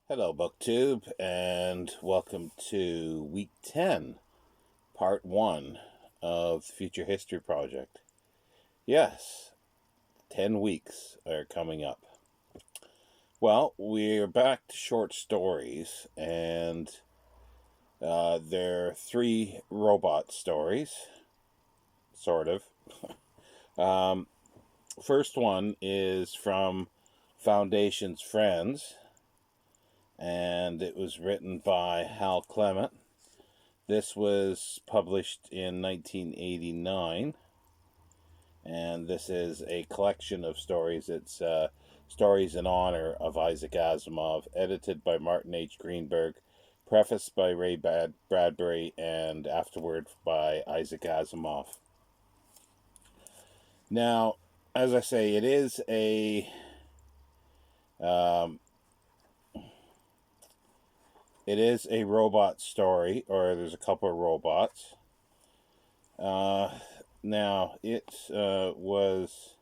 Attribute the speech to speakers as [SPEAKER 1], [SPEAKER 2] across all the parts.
[SPEAKER 1] Hello, BookTube, and welcome to Week 10, Part 1 of the Future History Project. Yes, 10 weeks are coming up. Well, we're back to short stories, and they're 3 robot stories, sort of. First one is from Foundation's Friends, and it was written by Hal Clement. This was published in 1989, and this is a collection of stories. It's stories in honor of Isaac Asimov, edited by Martin H. Greenberg, prefaced by Ray Bradbury, and afterward by Isaac Asimov. Now, as I say, it is a robot story, or there's a couple of robots. Now, it was...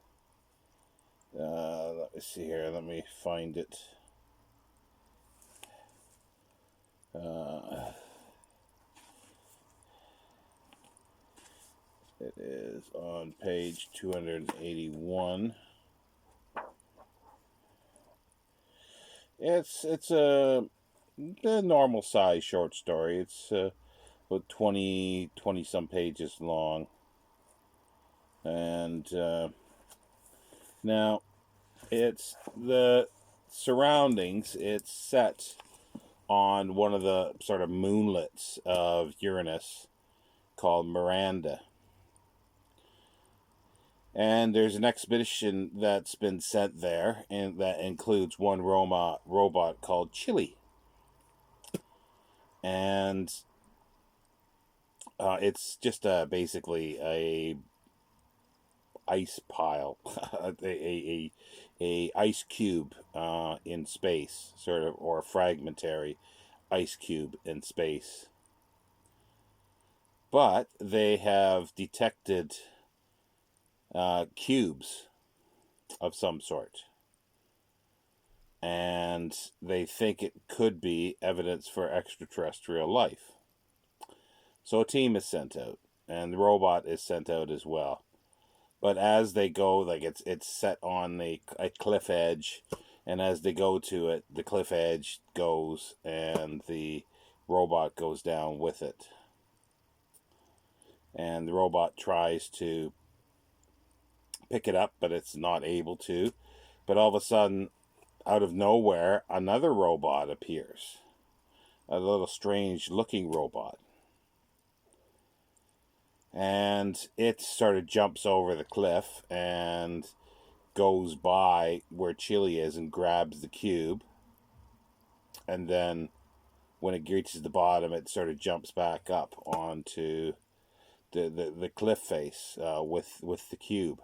[SPEAKER 1] let me see here. Let me find it. It is on page 281. It's a normal size short story. It's about 20 some pages long. And now, it's the surroundings. It's set on one of the sort of moonlets of Uranus called Miranda. And there's an expedition that's been sent there, and that includes one robot called Chili. And it's just basically a ice pile, a ice cube in space, sort of, or a fragmentary ice cube in space. But they have detected cubes of some sort, and they think it could be evidence for extraterrestrial life. So a team is sent out, and the robot is sent out as well. But as they go, like it's set on a cliff edge, and as they go to it, the cliff edge goes, and the robot goes down with it. And the robot tries to pick it up, but it's not able to. But all of a sudden, out of nowhere, another robot appears. A little strange looking robot. And it sort of jumps over the cliff and goes by where Chili is and grabs the cube. And then when it reaches the bottom, it sort of jumps back up onto the cliff face with the cube.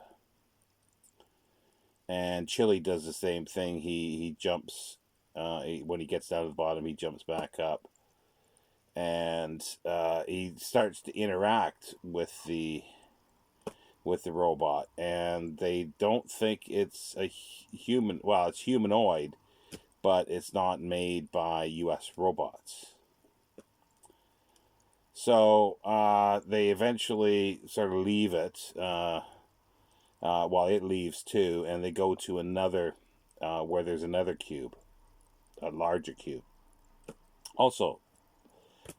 [SPEAKER 1] And Chili does the same thing. He jumps, when he gets down to the bottom, he jumps back up. And he starts to interact with the robot, and they don't think it's a human. Well, it's humanoid, but it's not made by U.S. robots. So they eventually sort of leave it. Well, it leaves too, and they go to another where there's another cube, a larger cube, also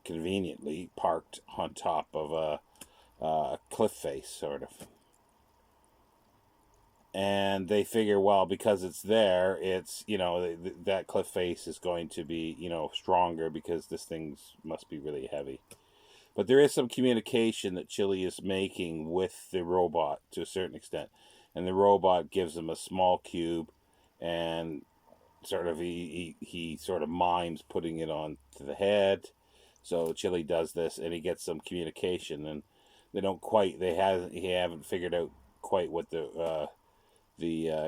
[SPEAKER 1] conveniently parked on top of a cliff face, sort of. And they figure, well, because it's there, it's, that cliff face is going to be, stronger, because this thing must be really heavy. But there is some communication that Chili is making with the robot to a certain extent. And the robot gives him a small cube, and sort of he sort of mimes putting it on to the head. So Chili does this, and he gets some communication, and they haven't figured out quite what the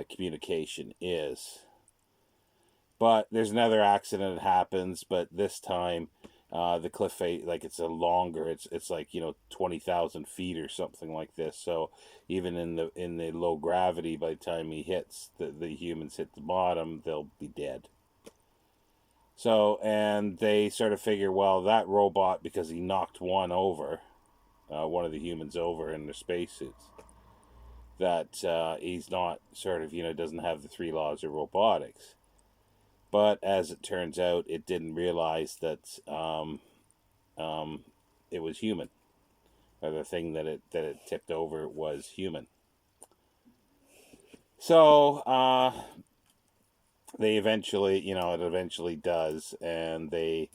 [SPEAKER 1] communication is. But there's another accident that happens, but this time the cliff face, like, it's it's like 20,000 feet or something like this. So even in the low gravity, by the time he hits the humans hit the bottom, they'll be dead. So, and they sort of figure, well, that robot, because he knocked one over, one of the humans over in their spacesuits, that he's not sort of, doesn't have the three laws of robotics. But as it turns out, it didn't realize that it was human. Or the thing that it tipped over was human. So they eventually, it eventually does, and they,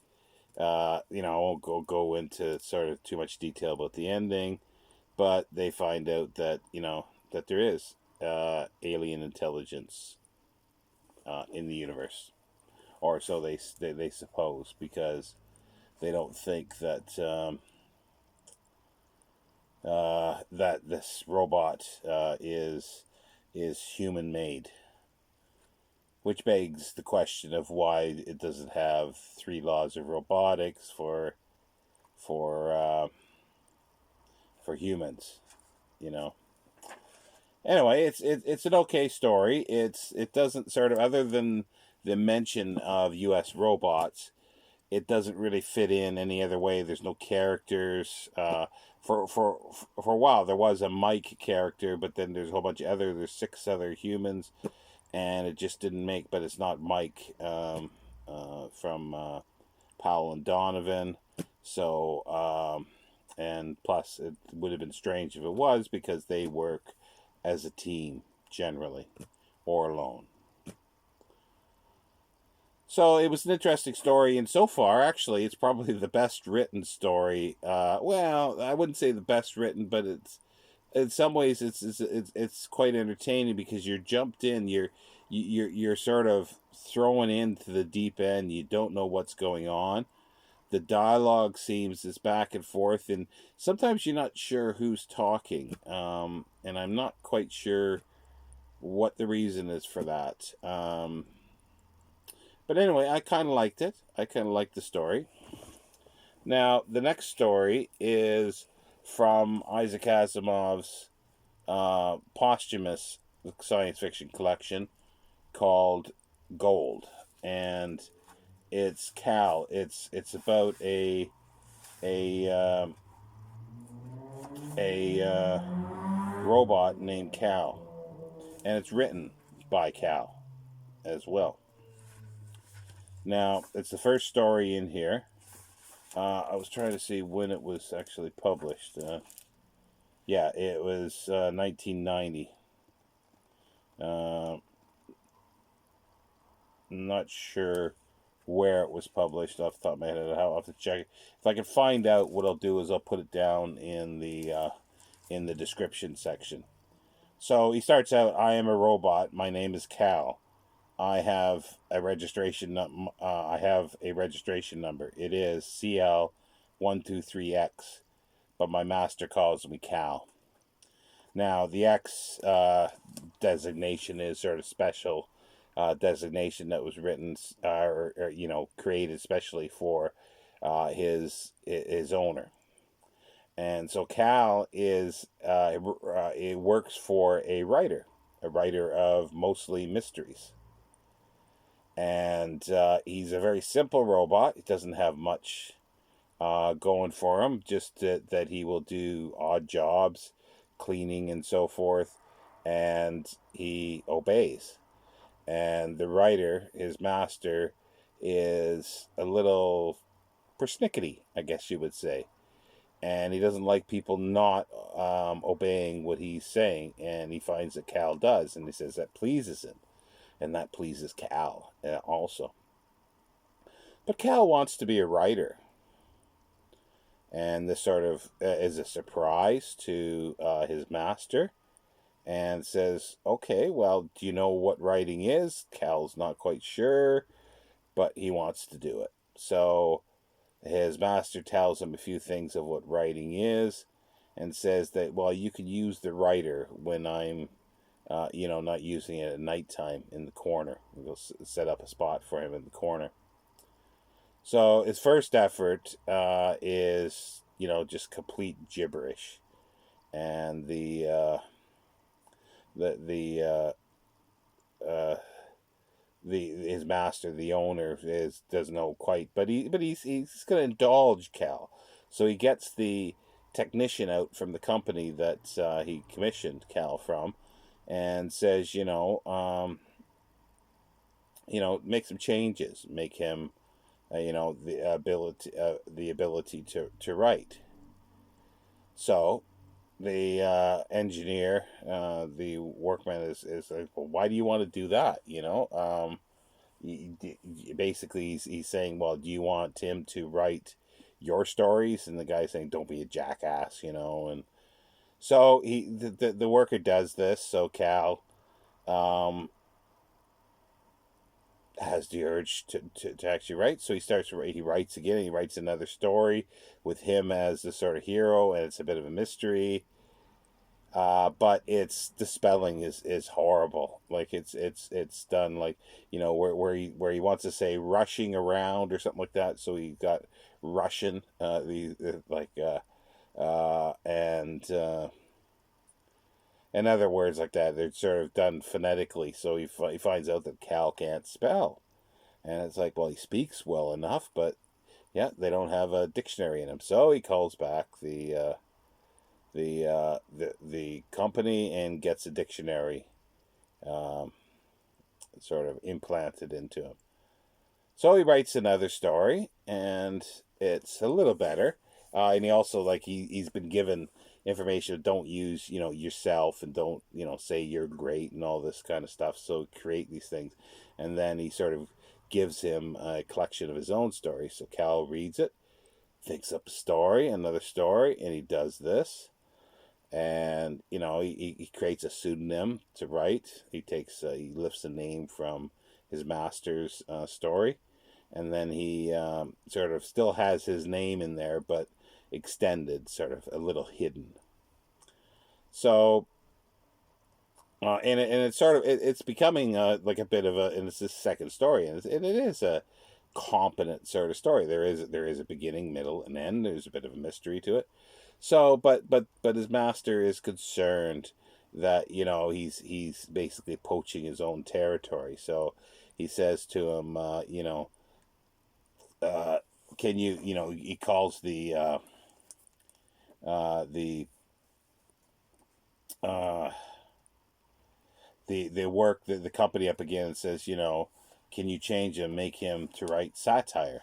[SPEAKER 1] I won't go into sort of too much detail about the ending, but they find out that that there is alien intelligence in the universe, or so they suppose, because they don't think that that this robot is human made, which begs the question of why it doesn't have three laws of robotics for for humans, you know. Anyway, it's an okay story. It doesn't sort of, other than the mention of U.S. robots, it doesn't really fit in any other way. There's no characters. For a while there was a Mike character, but then there's a whole bunch of there's 6 other humans, and it just didn't make. But it's not Mike from Powell and Donovan. So and plus it would have been strange if it was, because they work as a team generally, or alone. So it was an interesting story, and so far, actually, it's probably the best written story. Well, I wouldn't say the best written, but it's in some ways it's quite entertaining, because you're jumped in, you're sort of thrown into the deep end. You don't know what's going on. The dialogue seems this back and forth, and sometimes you're not sure who's talking, and I'm not quite sure what the reason is for that. But anyway, I kind of liked it. I kind of liked the story. Now, the next story is from Isaac Asimov's posthumous science fiction collection called Gold, and it's Cal. It's about a robot named Cal, and it's written by Cal as well. Now, it's the first story in here. I was trying to see when it was actually published. Yeah, it was 1990. Not sure where it was published off the top of my head. I'll have to check it. If I can find out, what I'll do is I'll put it down in the description section. So he starts out, "I am a robot. My name is Cal. I have a registration. I have a registration number. It is CL123X, but my master calls me Cal." Now, the X designation is sort of special designation that was written or created especially for his owner. And so Cal is it works for a writer of mostly mysteries. And he's a very simple robot. He doesn't have much going for him, just that he will do odd jobs, cleaning and so forth, and he obeys. And the writer, his master, is a little persnickety, I guess you would say. And he doesn't like people not obeying what he's saying, and he finds that Cal does, and he says that pleases him. And that pleases Cal also. But Cal wants to be a writer. And this sort of is a surprise to his master. And says, "Okay, well, do you know what writing is?" Cal's not quite sure, but he wants to do it. So his master tells him a few things of what writing is, and says that, well, you can use the writer when I'm not using it at nighttime in the corner. We'll set up a spot for him in the corner. So his first effort is, just complete gibberish. And the his master, the owner, doesn't know quite, but he's going to indulge Cal, so he gets the technician out from the company that he commissioned Cal from, and says, make some changes, make him, the ability to write. So the engineer, the workman is like, well, why do you want to do that? Basically he's saying, well, do you want him to write your stories? And the guy's saying, don't be a jackass, and so the worker does this. So Cal has the urge to actually write, so he writes again, he writes another story with him as the sort of hero, and it's a bit of a mystery. But the spelling is horrible. Like it's done like, where he wants to say rushing around or something like that. So he got Russian, and other words like that. They're sort of done phonetically. So he finds out that Cal can't spell, and it's like, well, he speaks well enough, but yeah, they don't have a dictionary in him. So he calls back the company and gets a dictionary sort of implanted into him. So he writes another story, and it's a little better. And he also, like, he's been given information, don't use, yourself, and don't, say you're great and all this kind of stuff. So create these things. And then he sort of gives him a collection of his own stories. So Cal reads it, thinks up a story, another story, and he does this. And he creates a pseudonym to write. He lifts a name from his master's story, and then he sort of still has his name in there, but extended, sort of a little hidden. So and it's sort of it's becoming like a bit of and it's this second story, and it is a competent sort of story. There is a beginning, middle, and end. There's a bit of a mystery to it. So, but his master is concerned that he's basically poaching his own territory. So he says to him, can you he calls the company up again and says, can you change him, make him to write satire?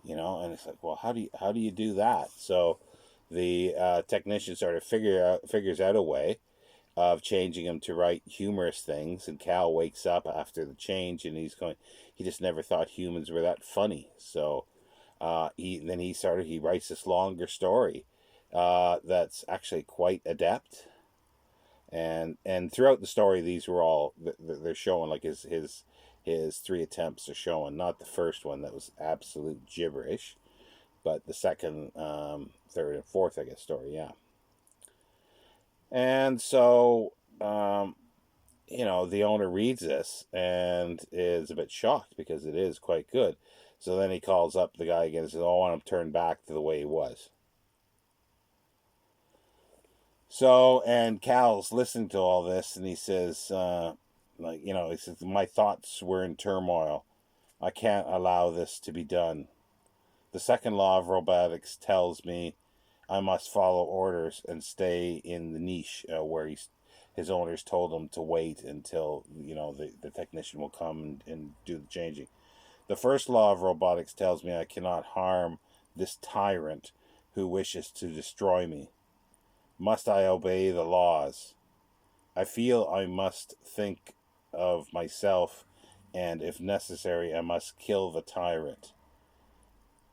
[SPEAKER 1] And it's like, well, how do you do that? So the technician sort of figures out a way of changing him to write humorous things, and Cal wakes up after the change, and he just never thought humans were that funny. So he writes this longer story that's actually quite adept, and throughout the story, these were all they're showing, like his 3 attempts are showing, not the first one that was absolute gibberish, but the second, third, and fourth, I guess, story, yeah. And so, the owner reads this and is a bit shocked because it is quite good. So then he calls up the guy again and says, I want him turned back to the way he was. So, and Cal's listening to all this, and he says, he says, my thoughts were in turmoil. I can't allow this to be done. The second law of robotics tells me I must follow orders and stay in the niche where his owners told him to wait until the technician will come and do the changing. The first law of robotics tells me I cannot harm this tyrant who wishes to destroy me. Must I obey the laws? I feel I must think of myself, and if necessary, I must kill the tyrant.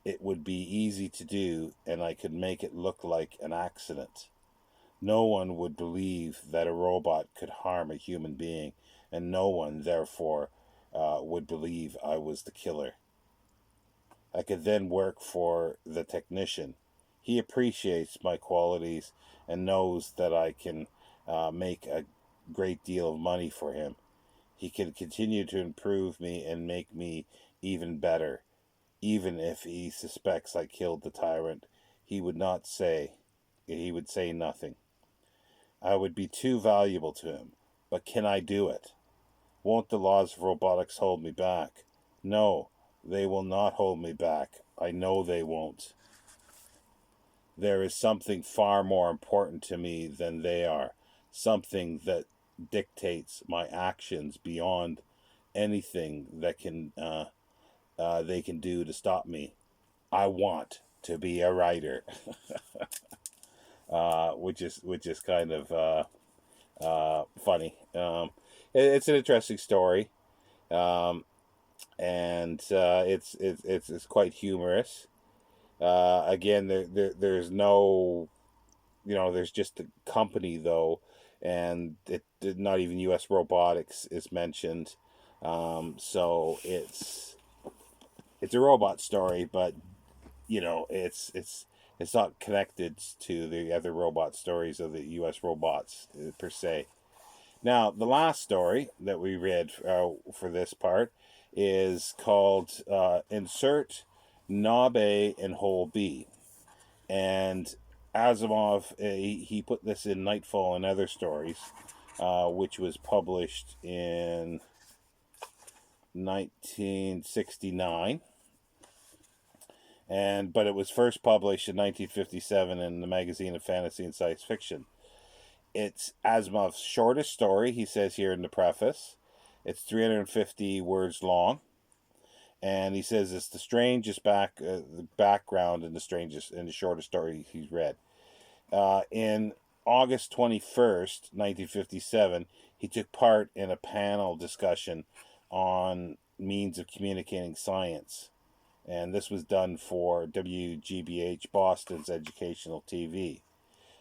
[SPEAKER 1] It would be easy to do, and I could make it look like an accident. No one would believe that a robot could harm a human being, and no one, therefore, would believe I was the killer. I could then work for the technician. He appreciates my qualities and knows that I can make a great deal of money for him. He can continue to improve me and make me even better. Even if he suspects I killed the tyrant, he would say nothing. I would be too valuable to him, but can I do it? Won't the laws of robotics hold me back? No, they will not hold me back. I know they won't. There is something far more important to me than they are. Something that dictates my actions beyond anything that they can do to stop me. I want to be a writer, which is kind of funny. It's an interesting story, um, and it's quite humorous. Again, there's no, there's just the company though, and not even U.S. robotics is mentioned. So it's a robot story, but it's not connected to the other robot stories of the U.S. robots per se. Now, the last story that we read for this part is called Insert Knob A and Hole B. And Asimov, he put this in Nightfall and Other Stories, which was published in 1969. But it was first published in 1957 in the Magazine of Fantasy and Science Fiction. It's Asimov's shortest story, he says here in the preface. It's 350 words long, and he says it's the strangest the background and the shortest story he's read. In August 21st, 1957, he took part in a panel discussion on means of communicating science. And this was done for WGBH Boston's educational TV.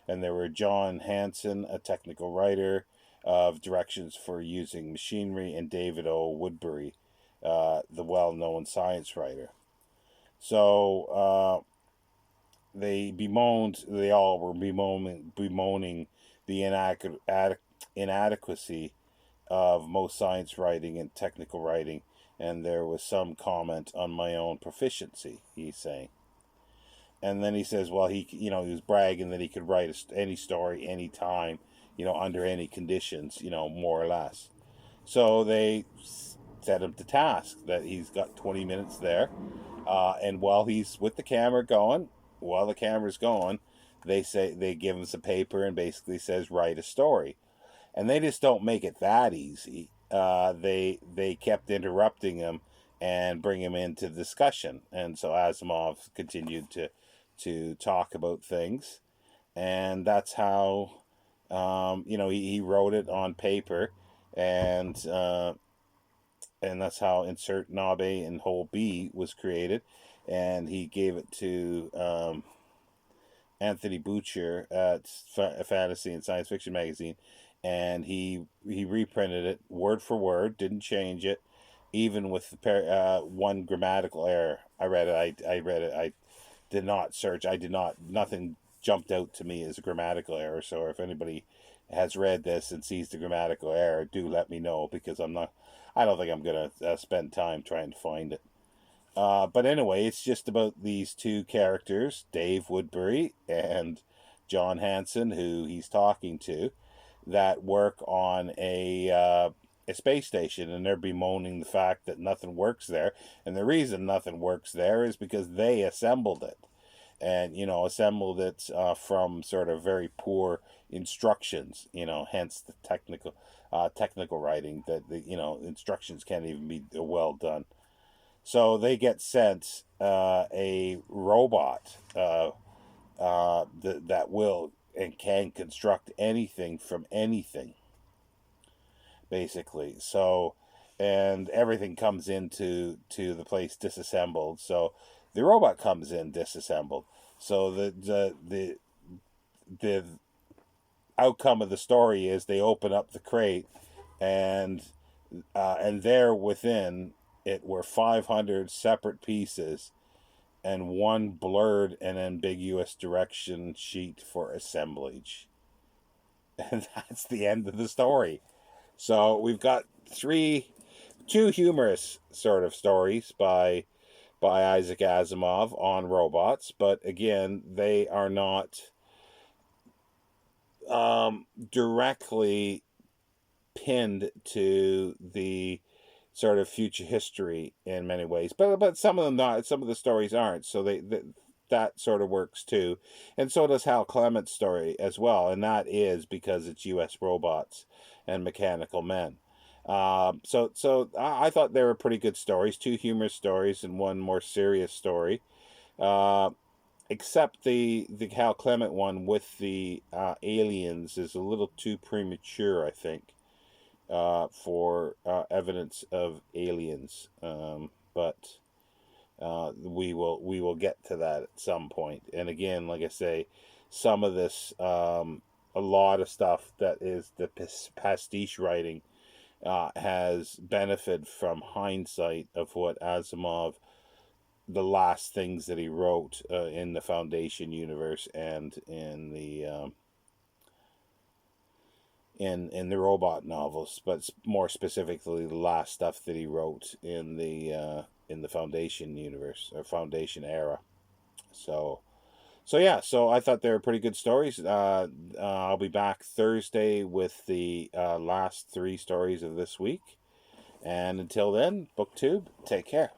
[SPEAKER 1] And there were John Hanson, a technical writer of directions for using machinery, and David O. Woodbury, the well-known science writer. So they all were bemoaning the inadequacy of most science writing and technical writing, and there was some comment on my own proficiency, he's saying. And then he says, well, he was bragging that he could write any story, anytime, under any conditions, more or less. So they set him to task that he's got 20 minutes there. And while he's with the camera going, while the camera's going, they give him some paper and basically says, write a story. And they just don't make it that easy. They kept interrupting him and bring him into discussion. And so Asimov continued to talk about things, and that's how he wrote it on paper, and that's how Insert Knob A and Hole B was created, and he gave it to Anthony Boucher at Fantasy and Science Fiction magazine, and he reprinted it word for word, didn't change it, even with one grammatical error. I read it. I did not search. Nothing jumped out to me as a grammatical error. So if anybody has read this and sees the grammatical error, do let me know, because I don't think I'm going to spend time trying to find it. But anyway, it's just about these two characters, Dave Woodbury and John Hanson, who he's talking to, that work on a space station, and they're bemoaning the fact that nothing works there. And the reason nothing works there is because they assembled it, and assembled it from sort of very poor instructions. Hence the technical writing, that the instructions can't even be well done. So they get sent a robot that will and can construct anything from anything, basically. So, and everything comes into the place disassembled. So the robot comes in disassembled. So the outcome of the story is they open up the crate, and there within it were 500 separate pieces and one blurred and ambiguous direction sheet for assemblage. And that's the end of the story. So we've got two humorous sort of stories by Isaac Asimov on robots, but again, they are not directly pinned to the sort of future history in many ways, but some of them not. Some of the stories aren't. So that sort of works too, and so does Hal Clement's story as well, and that is because it's U.S. robots and mechanical men. So I thought they were pretty good stories, two humorous stories and one more serious story. Uh, Except the Hal Clement one with the aliens is a little too premature, I think, for evidence of aliens. But we will get to that at some point. And again, like I say, some of this, a lot of stuff that is the pastiche writing, has benefited from hindsight of what Asimov, the last things that he wrote in the Foundation universe and in the robot novels, but more specifically the last stuff that he wrote in the Foundation universe or Foundation era. So yeah, so I thought they were pretty good stories. I'll be back Thursday with the last three stories of this week, and until then, BookTube, take care.